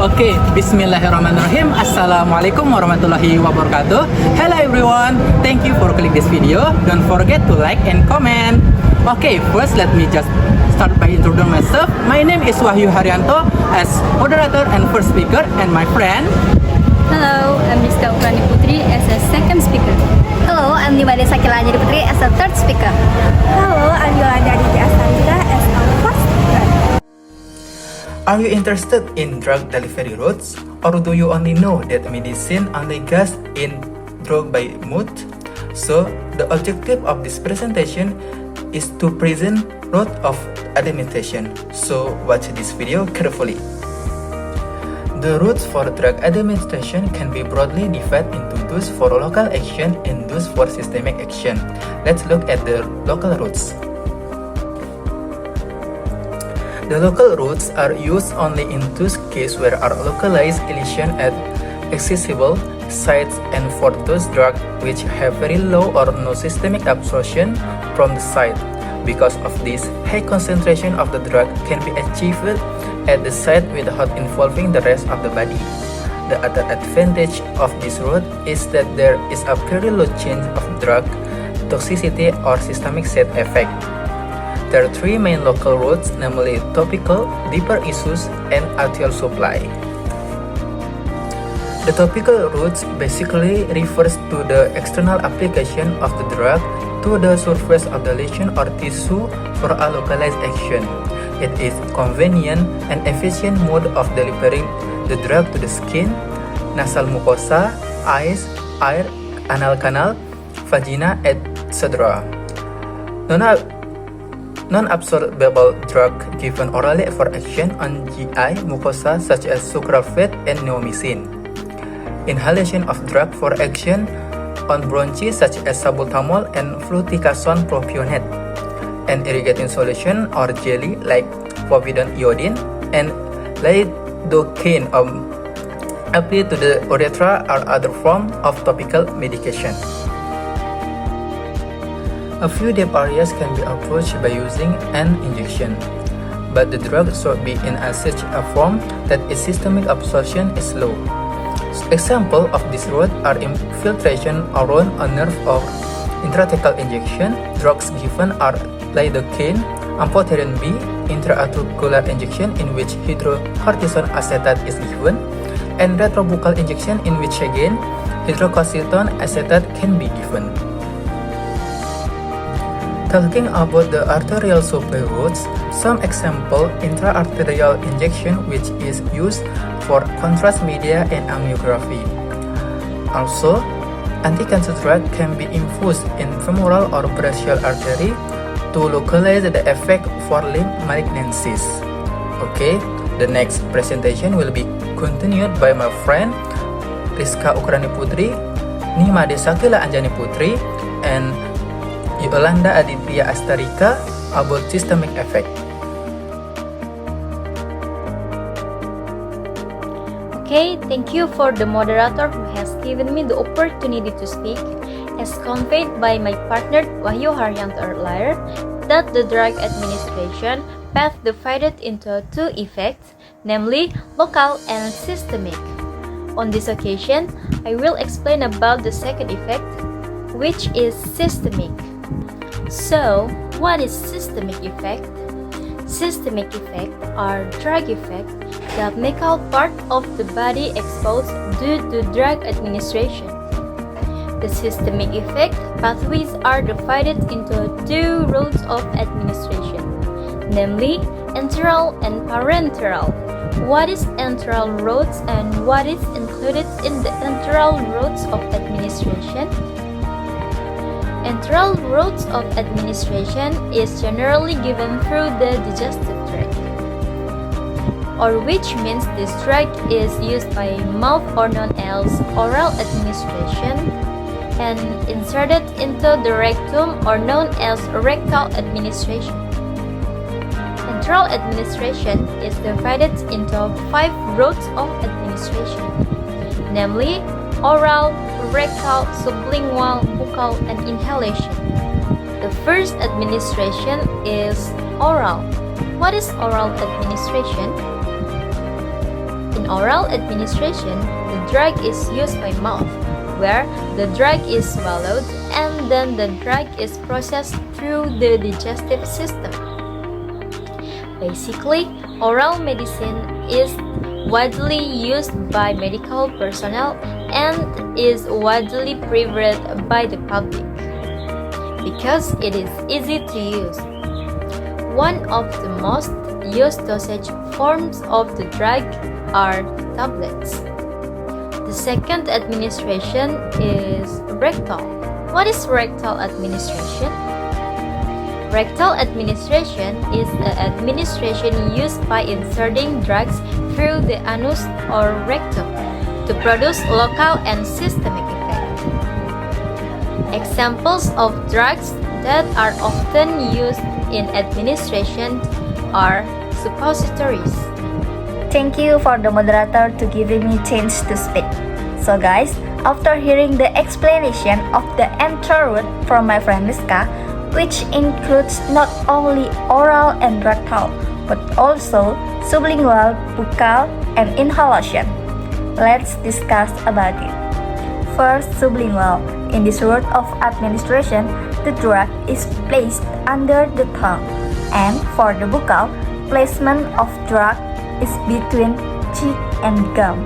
Okay, Bismillahirrahmanirrahim. Assalamualaikum warahmatullahi wabarakatuh. Hello everyone, thank you for clicking this video. Don't forget to like and comment. Okay, first let me just start by introducing myself. My name is Wahyu Haryanto as moderator and first speaker, and my friend. Hello, I'm Rizka Ukrani Putri as a second speaker. Hello, I'm Nimade Sakila Anjali Putri as a third speaker. Hello, I'm Yolanda Aditya Astarita as our fourth speaker. Are you interested in drug delivery routes, or do you only know that medicine only goes in drug by mouth? So, the objective of this presentation is to present route of administration. So, watch this video carefully. The routes for drug administration can be broadly divided into those for local action and those for systemic action. Let's look at the local routes. The local routes are used only in those cases where are localized lesions at accessible sites and for those drugs which have very low or no systemic absorption from the site. Because of this, high concentration of the drug can be achieved at the site without involving the rest of the body. The other advantage of this route is that there is a very low chance of drug toxicity or systemic side effect. There are three main local routes, namely topical, deeper issues, and arterial supply. The topical routes basically refers to the external application of the drug to the surface of the lesion or tissue for a localized action. It is convenient and efficient mode of delivering the drug to the skin, nasal mucosa, eyes, ear, anal canal, vagina, etc. Non-absorbable drug given orally for action on GI mucosa such as sucralfate and neomycin. Inhalation of drug for action on bronchi such as salbutamol and fluticasone propionate. An irrigating solution or jelly like povidone iodine and lidocaine applied to the urethra or other form of topical medication. A few deep areas can be approached by using an injection, but the drug should be in such a form that its systemic absorption is low. Examples of this route are infiltration around a nerve or intrathecal injection. Drugs given are lidocaine, amphotericin B, intraarticular injection in which hydrocortisone acetate is given, and retrobuccal injection in which again hydrocosticone acetate can be given. Talking about the arterial supply routes, some example intraarterial injection which is used for contrast media and angiography. Also, anti-cancer drug can be infused in femoral or brachial artery to localize the effect for limb malignancies. Okay, the next presentation will be continued by my friend Rizka Ukrani Putri, Nimade Sakila Anjani Putri, and Yolanda Aditya Astarika about systemic effect. Okay, thank you for the moderator who has given me the opportunity to speak. As conveyed by my partner Wahyu Haryanto earlier, that the drug administration path divided into two effects, namely local and systemic. On this occasion, I will explain about the second effect, which is systemic. So, what is systemic effect? Systemic effects are drug effects that make all part of the body exposed due to drug administration. The systemic effect pathways are divided into two routes of administration, namely enteral and parenteral. What is enteral routes and what is included in the enteral routes of administration? Enteral routes of administration is generally given through the digestive tract, or which means this drug is used by mouth or known as oral administration and inserted into the rectum or known as rectal administration. Enteral administration is divided into 5 routes of administration, namely oral, rectal, sublingual, buccal, and inhalation. The first administration is oral. What is oral administration? In In oral administration, the drug is used by mouth, where the drug is swallowed and then the drug is processed through the digestive system. Basically, oral medicine is widely used by medical personnel and is widely preferred by the public because it is easy to use. One of the most used dosage forms of the drug are tablets. The second administration is rectal. What is rectal administration? Rectal administration is the administration used by inserting drugs through the anus or rectum to produce local and systemic effect. Examples of drugs that are often used in administration are suppositories. Thank you for the moderator to giving me chance to speak. So guys, after hearing the explanation of the entry route from my friend Rizka, which includes not only oral and rectal, but also sublingual, buccal, and inhalation, let's discuss about it. First, sublingual. In this route of administration, the drug is placed under the tongue, and for the buccal, placement of drug is between cheek and gum.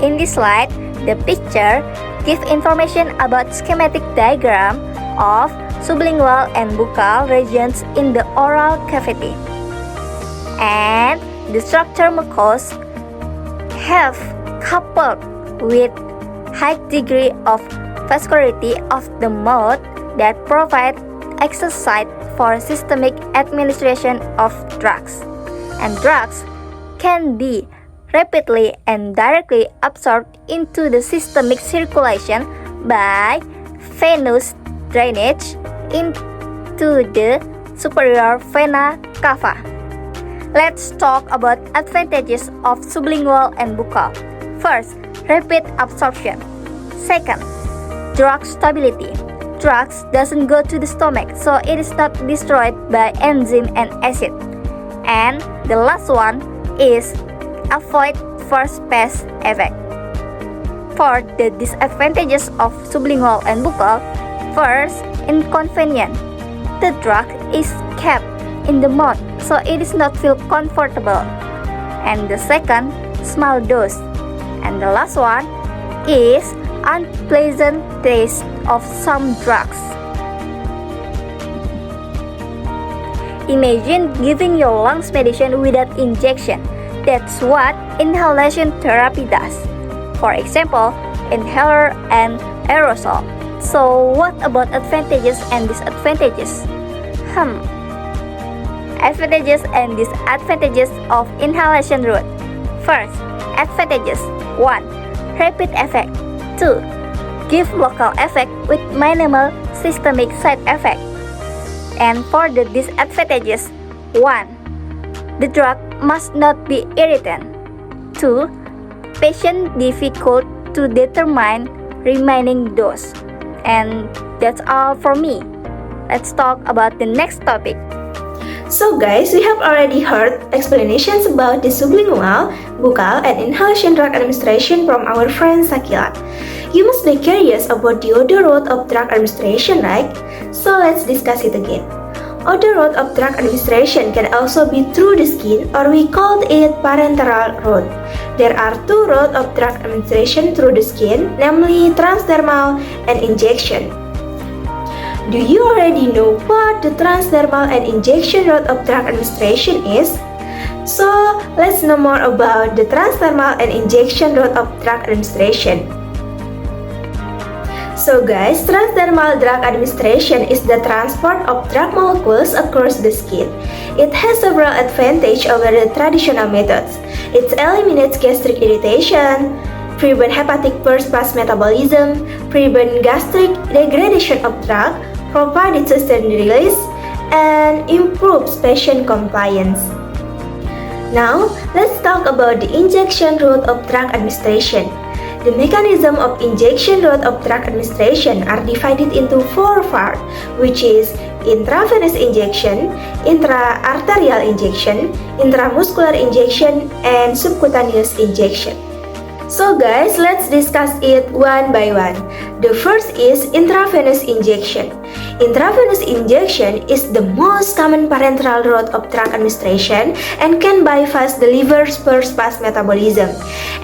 In this slide, the picture gives information about schematic diagram of sublingual and buccal regions in the oral cavity. And the structure mucous have coupled with high degree of vascularity of the mouth that provide exercise for systemic administration of drugs. And drugs can be rapidly and directly absorbed into the systemic circulation by venous drainage into the superior vena cava. Let's talk about advantages of sublingual and buccal. First, rapid absorption. Second, drug stability. Drugs doesn't go to the stomach, so it is not destroyed by enzyme and acid. And the last one is avoid first pass effect. For the disadvantages of sublingual and buccal, first, inconvenient. The drug is kept in the mouth, so it is not feel comfortable. And the second, small dose. And the last one is unpleasant taste of some drugs. Imagine giving your lungs medicine without injection. That's what inhalation therapy does. For example, inhaler and aerosol. So what about advantages and disadvantages? Advantages and disadvantages of inhalation route. First, advantages. 1. Rapid effect. 2. Give local effect with minimal systemic side effect. And for the disadvantages, 1. The drug must not be irritant. 2. Patient difficult to determine remaining dose. And that's all for me. Let's talk about the next topic. So guys, we have already heard explanations about the sublingual, buccal, and inhalation drug administration from our friend Sakila. You must be curious about the other route of drug administration, right? So let's discuss it again. Other route of drug administration can also be through the skin, or we call it parenteral route. There are two routes of drug administration through the skin, namely transdermal and injection. Do you already know what the transdermal and injection route of drug administration is? So, let's know more about the transdermal and injection route of drug administration. So guys, transdermal drug administration is the transport of drug molecules across the skin. It has several advantages over the traditional methods. It eliminates gastric irritation, prevent hepatic first pass metabolism, prevent gastric degradation of drug, provided sustained release, and improves patient compliance. Now, let's talk about the injection route of drug administration. The mechanism of injection route of drug administration are divided into four parts, which is intravenous injection, intra-arterial injection, intramuscular injection, and subcutaneous injection. So guys, let's discuss it one by one. The first is intravenous injection. Intravenous injection is the most common parenteral route of drug administration and can bypass the liver's first-pass metabolism.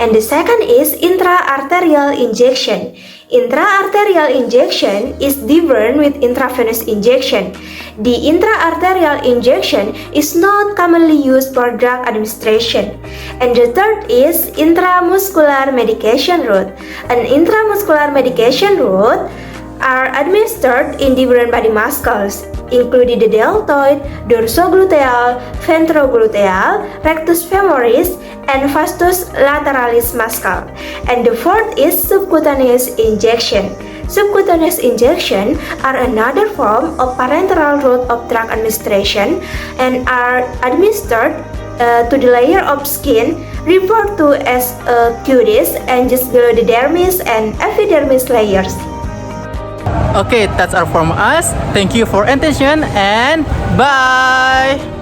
And the second is intra-arterial injection. Intra-arterial injection is different with intravenous injection. The intra-arterial injection is not commonly used for drug administration. And the third is intramuscular medication route. An intramuscular medication route are administered in different body muscles, including the deltoid, dorsogluteal, ventrogluteal, rectus femoris, and vastus lateralis muscle. And the fourth is subcutaneous injection. Subcutaneous injection are another form of parenteral route of drug administration and are administered to the layer of skin referred to as cutis and just below the dermis and epidermis layers. Okay, that's all from us. Thank you for attention and bye.